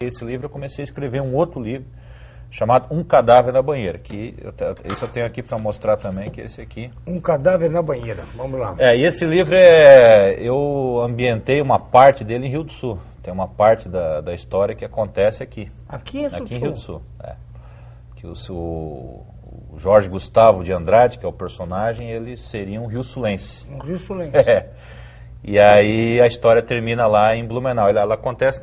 esse livro, eu comecei a escrever um outro livro chamado Um Cadáver na Banheira, que esse eu tenho aqui para mostrar também, que é esse aqui. Um Cadáver na Banheira, vamos lá. E esse livro eu ambientei uma parte dele em Rio do Sul. Tem uma parte da história que acontece aqui. Aqui em Rio do Sul? Aqui em Rio do Sul, Que o Jorge Gustavo de Andrade, que é o personagem, ele seria um rio-sulense. Um rio-sulense. E aí a história termina lá em Blumenau. Ela acontece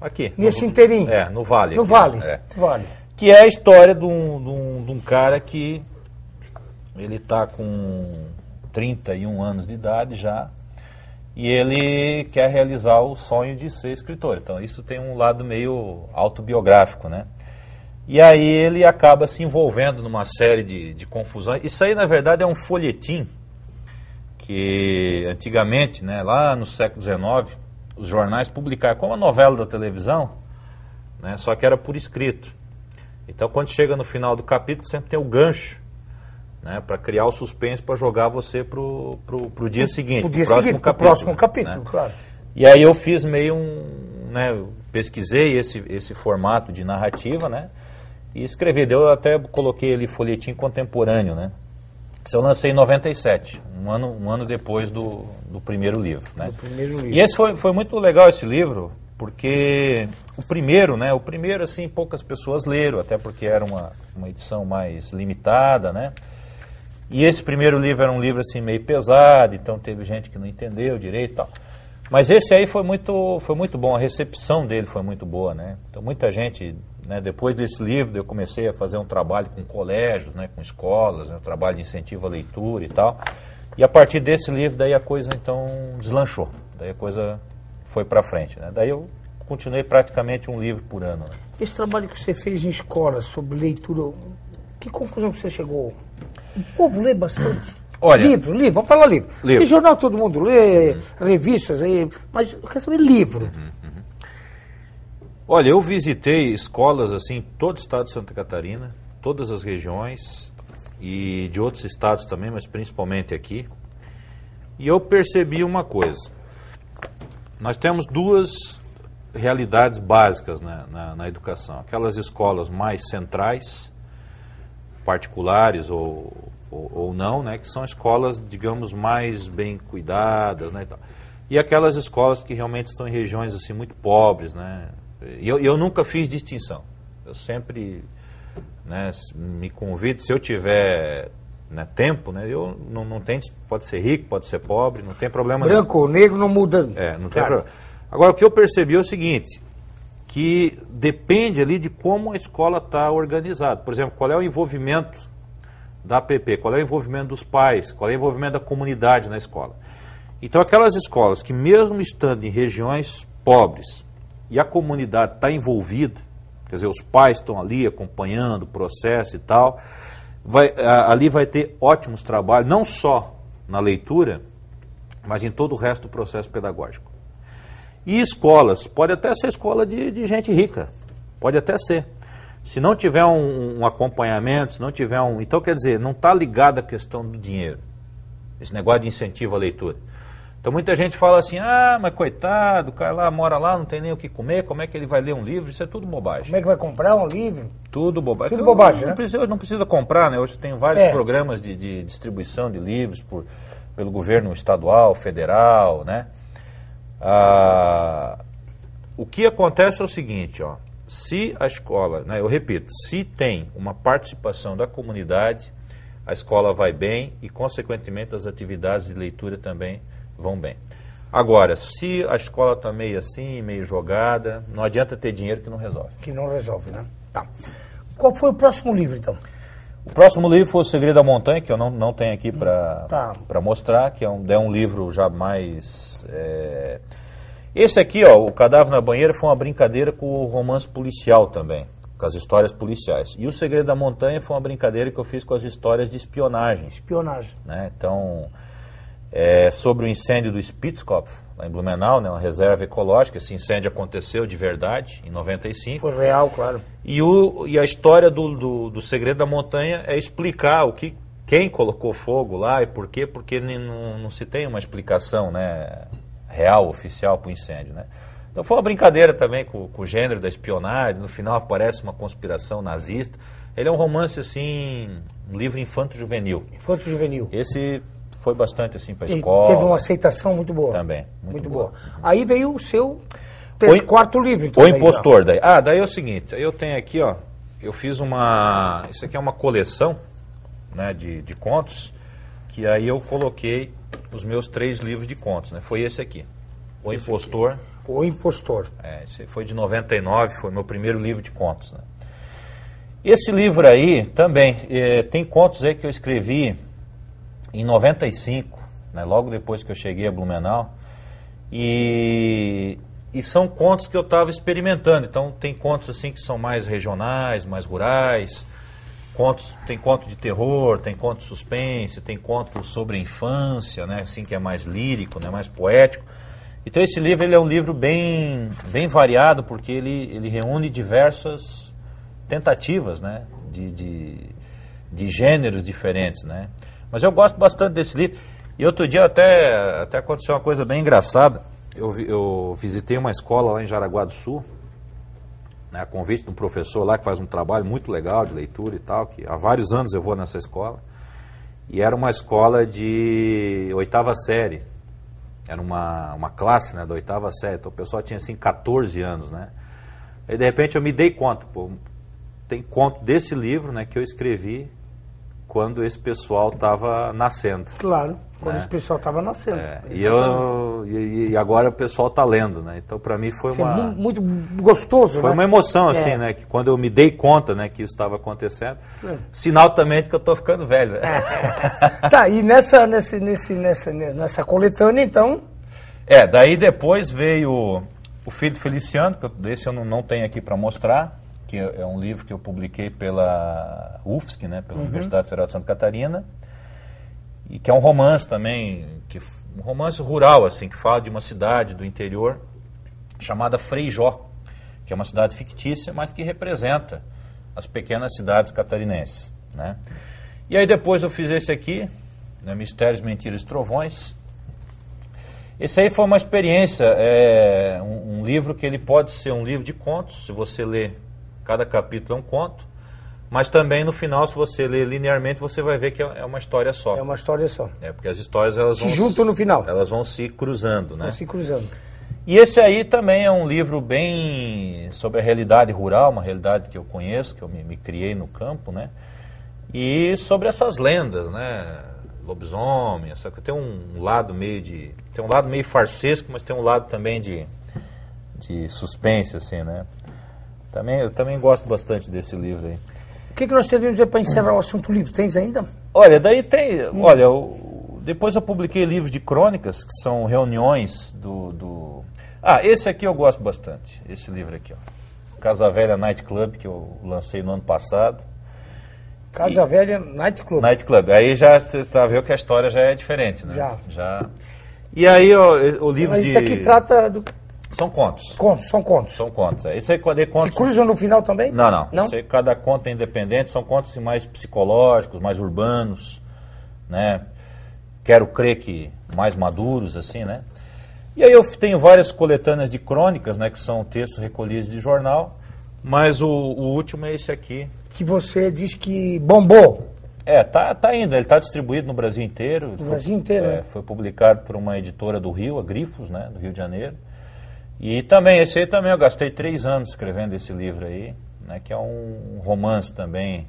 aqui. Nesse inteirinho? No Vale. No aqui, Vale. Vale. Que é a história de um cara que ele está com 31 anos de idade já, e ele quer realizar o sonho de ser escritor. Então isso tem um lado meio autobiográfico, né? E aí ele acaba se envolvendo numa série de confusões. Isso aí, na verdade, é um folhetim que antigamente, né, lá no século XIX, os jornais publicavam como a novela da televisão, né, só que era por escrito. Então, quando chega no final do capítulo, sempre tem o gancho, né, para criar o suspense, para jogar você pro dia seguinte, pro próximo capítulo, né? Claro. E aí eu fiz meio pesquisei esse formato de narrativa, né, e escrevi. Eu até coloquei ali folhetim contemporâneo, né. Isso eu lancei em 97, um ano depois do primeiro livro, né? E esse foi muito legal, esse livro, porque o primeiro, assim, poucas pessoas leram, até porque era uma edição mais limitada, né? E esse primeiro livro era um livro assim meio pesado, então teve gente que não entendeu direito e tal. Mas esse aí foi muito bom, a recepção dele foi muito boa, né? Então muita gente, né, depois desse livro eu comecei a fazer um trabalho com colégios, né, com escolas, um trabalho de incentivo à leitura e tal. E a partir desse livro daí a coisa então deslanchou, daí a coisa foi para frente, né? Daí eu continuei praticamente um livro por ano, né? Esse trabalho que você fez em escola sobre leitura, que conclusão você chegou? O povo lê bastante. Olha, livro, vamos falar livro. Porque jornal todo mundo lê, revistas aí, mas eu quero saber livro. Olha, eu visitei escolas assim em todo o estado de Santa Catarina, todas as regiões e de outros estados também, mas principalmente aqui. E eu percebi uma coisa. Nós temos duas realidades básicas, né, na educação. Aquelas escolas mais centrais, particulares ou não, né, que são escolas, digamos, mais bem cuidadas, né, e tal. E aquelas escolas que realmente estão em regiões assim muito pobres, né. Eu nunca fiz distinção. Eu sempre, né, me convido, se eu tiver, né, tempo, né, eu não tem, pode ser rico, pode ser pobre, não tem problema nenhum. Branco ou negro não muda. Não tem problema. Agora, o que eu percebi é o seguinte, que depende ali de como a escola está organizada. Por exemplo, qual é o envolvimento da APP, qual é o envolvimento dos pais, qual é o envolvimento da comunidade na escola. Então, aquelas escolas que mesmo estando em regiões pobres e a comunidade está envolvida, quer dizer, os pais estão ali acompanhando o processo e tal, ali vai ter ótimos trabalhos, não só na leitura, mas em todo o resto do processo pedagógico. E escolas, pode até ser escola de gente rica, pode até ser. Se não tiver um acompanhamento, se não tiver então, quer dizer, não está ligado à questão do dinheiro, esse negócio de incentivo à leitura. Então muita gente fala assim, mas coitado, o cara lá mora lá, não tem nem o que comer, como é que ele vai ler um livro? Isso é tudo bobagem. Como é que vai comprar um livro? Tudo bobagem. Tudo bobagem, né? Não precisa comprar, né? Hoje tem vários programas de distribuição de livros pelo governo estadual, federal, né? O que acontece é o seguinte, se a escola, né, eu repito, se tem uma participação da comunidade, a escola vai bem e, consequentemente, as atividades de leitura também vão bem. Agora, se a escola está meio assim, meio jogada, não adianta ter dinheiro que não resolve. Que não resolve, né? Tá. Qual foi o próximo livro, então? O próximo livro foi O Segredo da Montanha, que eu não tenho aqui para mostrar, que é um livro já mais... Esse aqui, O Cadáver na Banheira, foi uma brincadeira com o romance policial também, com as histórias policiais. E O Segredo da Montanha foi uma brincadeira que eu fiz com as histórias de espionagem. Espionagem. Né? Então, sobre o incêndio do Spitzkopf, lá em Blumenau, né, uma reserva ecológica. Esse incêndio aconteceu de verdade, em 95. Foi real, claro. E a história do Segredo da Montanha é explicar quem colocou fogo lá e por quê, porque não se tem uma explicação, né, real, oficial para o incêndio, né? Então foi uma brincadeira também com o gênero da espionagem, no final aparece uma conspiração nazista. Ele é um romance, assim, um livro infanto-juvenil. Infanto-juvenil. Esse foi bastante, assim, para a escola. Teve uma aceitação muito boa. Também, muito boa. Aí veio o seu quarto livro, então. O Impostor, daí. Daí é o seguinte, eu tenho aqui, ó, eu fiz uma... Isso aqui é uma coleção, né, de contos, que aí eu coloquei os meus 3 livros de contos, né? Foi esse aqui, O Impostor. O Impostor. Esse foi de 99, foi meu primeiro livro de contos, né? Esse livro aí também, tem contos aí que eu escrevi em 95, né, logo depois que eu cheguei a Blumenau, e são contos que eu estava experimentando. Então tem contos assim que são mais regionais, mais rurais, tem conto de terror, tem conto de suspense, tem conto sobre a infância, né, assim, que é mais lírico, né, mais poético. Então esse livro ele é um livro bem variado, porque ele reúne diversas tentativas, né, de gêneros diferentes, né. Mas eu gosto bastante desse livro. E outro dia até aconteceu uma coisa bem engraçada. Eu visitei uma escola lá em Jaraguá do Sul, né, a convite de um professor lá que faz um trabalho muito legal de leitura e tal, que há vários anos eu vou nessa escola. E era uma escola de 8ª série. Era uma classe, né, da 8ª série. Então o pessoal tinha assim 14 anos, né. Aí de repente eu me dei conta, pô, tem conto desse livro, né, que eu escrevi quando esse pessoal estava nascendo. Claro, quando esse pessoal estava nascendo. E agora o pessoal está lendo, né? Então para mim foi muito gostoso, foi, né? Uma emoção, assim, né? Que quando eu me dei conta, né, que isso estava acontecendo, sinal também de que eu estou ficando velho. Tá, e nessa coletânea, então... Daí depois veio o Filho do Feliciano, que desse eu não tenho aqui para mostrar, que é um livro que eu publiquei pela UFSC, né, pela Universidade Federal de Santa Catarina, e que é um romance também, um romance rural, assim, que fala de uma cidade do interior chamada Freijó, que é uma cidade fictícia, mas que representa as pequenas cidades catarinenses, né. E aí depois eu fiz esse aqui, né, Mistérios, Mentiras e Trovões. Esse aí foi uma experiência, um livro que ele pode ser um livro de contos, se você ler. Cada capítulo é um conto, mas também no final, se você ler linearmente, você vai ver que é uma história só. É uma história só. Porque as histórias elas se juntam no final. Elas vão se cruzando, né? Vão se cruzando. E esse aí também é um livro bem sobre a realidade rural, uma realidade que eu conheço, que eu me criei no campo, né? E sobre essas lendas, né? Lobisomem, tem um lado meio farsesco, mas tem um lado também de suspense, assim, né? Eu também gosto bastante desse livro aí. O que nós devemos dizer para encerrar o assunto livro? Tens ainda? Olha, daí tem... Olha, depois eu publiquei livros de crônicas, que são reuniões esse aqui eu gosto bastante. Esse livro aqui, ó. Casa Velha Night Club, que eu lancei no ano passado. Casa Velha Night Club. Night Club. Aí já você está vendo que a história já é diferente, né? Já. E aí o livro Mas isso aqui trata do... São contos. São contos. São contos. Esse aí, contos... Se cruzam no final também? Não. Esse aí, cada conto é independente, são contos assim, mais psicológicos, mais urbanos, né? Quero crer que mais maduros, assim, né? E aí eu tenho várias coletâneas de crônicas, né? Que são textos recolhidos de jornal, mas o último é esse aqui. Que você diz que bombou. Tá indo, ele está distribuído no Brasil inteiro. No Brasil inteiro, né? Foi publicado por uma editora do Rio, a Grifos, né? Do Rio de Janeiro. E também, esse aí também eu gastei 3 anos escrevendo esse livro aí, né, que é um romance também,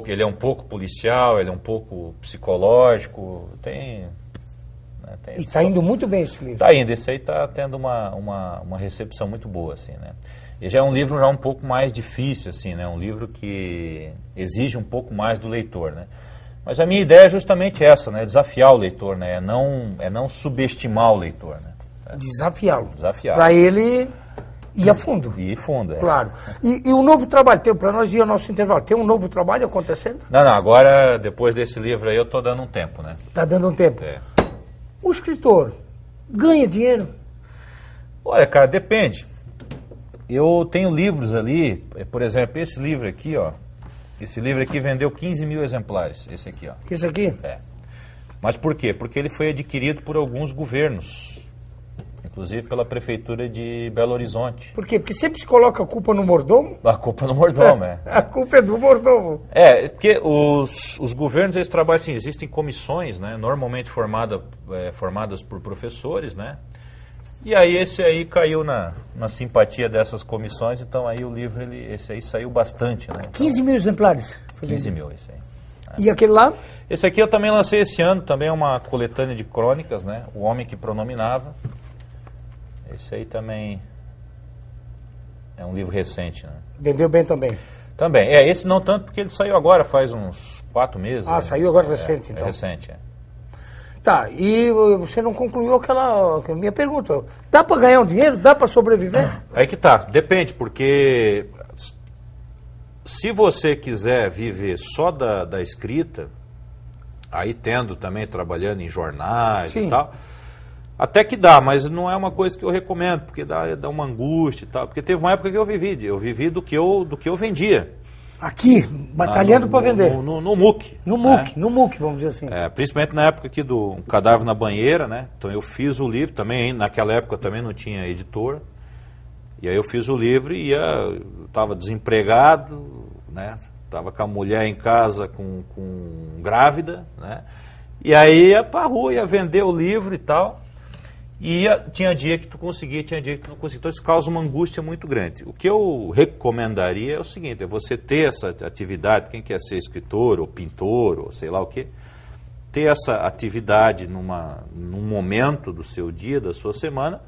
ele é um pouco policial, ele é um pouco psicológico, e está indo muito bem esse livro. Está indo, esse aí está tendo uma recepção muito boa, assim, né. E já é um livro já um pouco mais difícil, assim, né, um livro que exige um pouco mais do leitor, né. Mas a minha ideia é justamente essa, né, desafiar o leitor, né, é não subestimar o leitor, né. Desafiá-lo. Desafiar. Para ele ir a fundo. Ir fundo, Claro. E o novo trabalho teu, para nós ir ao nosso intervalo, tem um novo trabalho acontecendo? Não, agora, depois desse livro aí, eu estou dando um tempo, né? Está dando um tempo. O escritor ganha dinheiro? Olha, cara, depende. Eu tenho livros ali, por exemplo, esse livro aqui, ó. Esse livro aqui vendeu 15 mil exemplares, esse aqui, ó. Esse aqui? Mas por quê? Porque ele foi adquirido por alguns governos. inclusive pela Prefeitura de Belo Horizonte. Por quê? Porque sempre se coloca a culpa no mordomo? A culpa no mordomo, é. A culpa é do mordomo. Porque os governos, eles trabalham assim, existem comissões, né, normalmente formadas por professores, né, e aí esse aí caiu na simpatia dessas comissões, então aí o livro, esse aí saiu bastante, né. Então, 15 mil exemplares? 15 mil, esse aí. E aquele lá? Esse aqui eu também lancei esse ano, também é uma coletânea de crônicas, né, O Homem que Pronominava. Esse aí também é um livro recente, né. Vendeu bem também? Também, esse não tanto porque ele saiu agora, faz uns 4 meses. Ah, né? saiu agora recente, então. É recente, Tá, e você não concluiu aquela minha pergunta. Dá para ganhar um dinheiro? Dá para sobreviver? Aí que tá, depende, porque se você quiser viver só da escrita, aí tendo também, trabalhando em jornais Sim. e tal, até que dá, mas não é uma coisa que eu recomendo, porque dá uma angústia e tal, porque teve uma época que eu vivi do que eu vendia. Aqui, batalhando para vender. No MOOC. No MOOC, no MOOC, vamos dizer assim. Principalmente na época aqui do Cadáver na Banheira, né? Então eu fiz o livro, também naquela época também não tinha editora. E aí eu fiz o livro e estava desempregado, né? Estava com a mulher em casa com grávida, né? E aí ia para a rua, ia vender o livro e tal. E tinha dia que tu conseguia, tinha dia que tu não conseguia. Então isso causa uma angústia muito grande. O que eu recomendaria é o seguinte, é você ter essa atividade, quem quer ser escritor ou pintor ou sei lá o quê, ter essa atividade num momento do seu dia, da sua semana,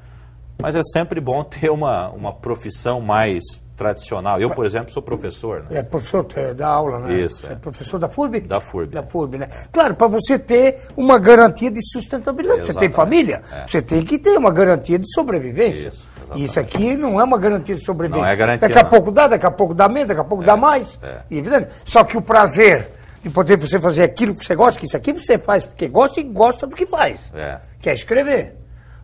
mas é sempre bom ter uma profissão mais tradicional. Eu, por exemplo, sou professor. Né? Professor da aula, né? Isso. É professor da FURB? Da FURB. Da FURB, né? Claro, para você ter uma garantia de sustentabilidade. Exatamente. Você tem família, você tem que ter uma garantia de sobrevivência. Isso aqui não é uma garantia de sobrevivência. Não é garantia, daqui a pouco dá, daqui a pouco dá menos, daqui a pouco dá mais. Evidente. Só que o prazer de poder você fazer aquilo que você gosta, que isso aqui você faz porque gosta e gosta do que faz. Que é escrever.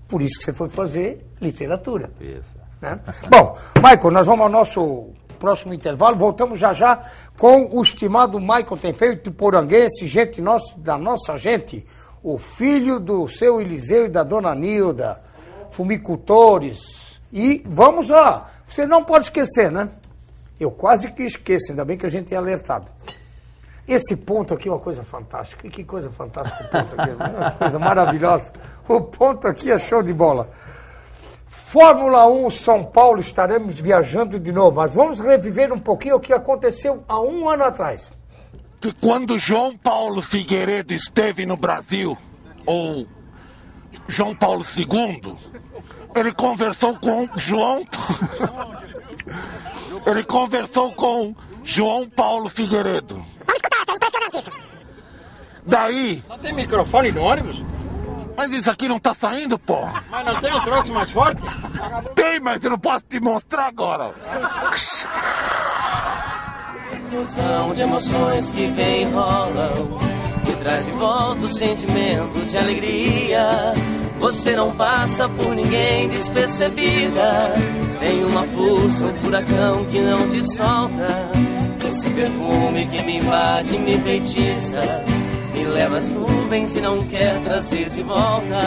Por isso que você foi fazer literatura. Isso. Né? Bom, Michael, nós vamos ao nosso próximo intervalo. Voltamos já já com o estimado Michael Tenfeito, poranguense, gente da nossa gente, o filho do seu Eliseu e da dona Nilda, fumicultores. E vamos lá, você não pode esquecer, né? Eu quase que esqueço, ainda bem que a gente é alertado. Esse ponto aqui é uma coisa fantástica. E que coisa fantástica o ponto aqui. É uma coisa maravilhosa. O ponto aqui é show de bola. Fórmula 1 São Paulo, estaremos viajando de novo, mas vamos reviver um pouquinho o que aconteceu há um ano atrás. Que quando João Paulo Figueiredo esteve no Brasil, ou João Paulo II, ele conversou com João Paulo Figueiredo. Vamos escutar, tá impressionante isso. Daí... Não tem microfone no ônibus? Mas isso aqui não tá saindo, porra. Mas não tem um troço mais forte? Tem, mas eu não posso te mostrar agora. Explosão de emoções que vem e rolam, que traz de volta o sentimento de alegria. Você não passa por ninguém despercebida. Tem uma força, um furacão que não te solta. Esse perfume que me invade, me feitiça, me leva às nuvens e não quer trazer de volta.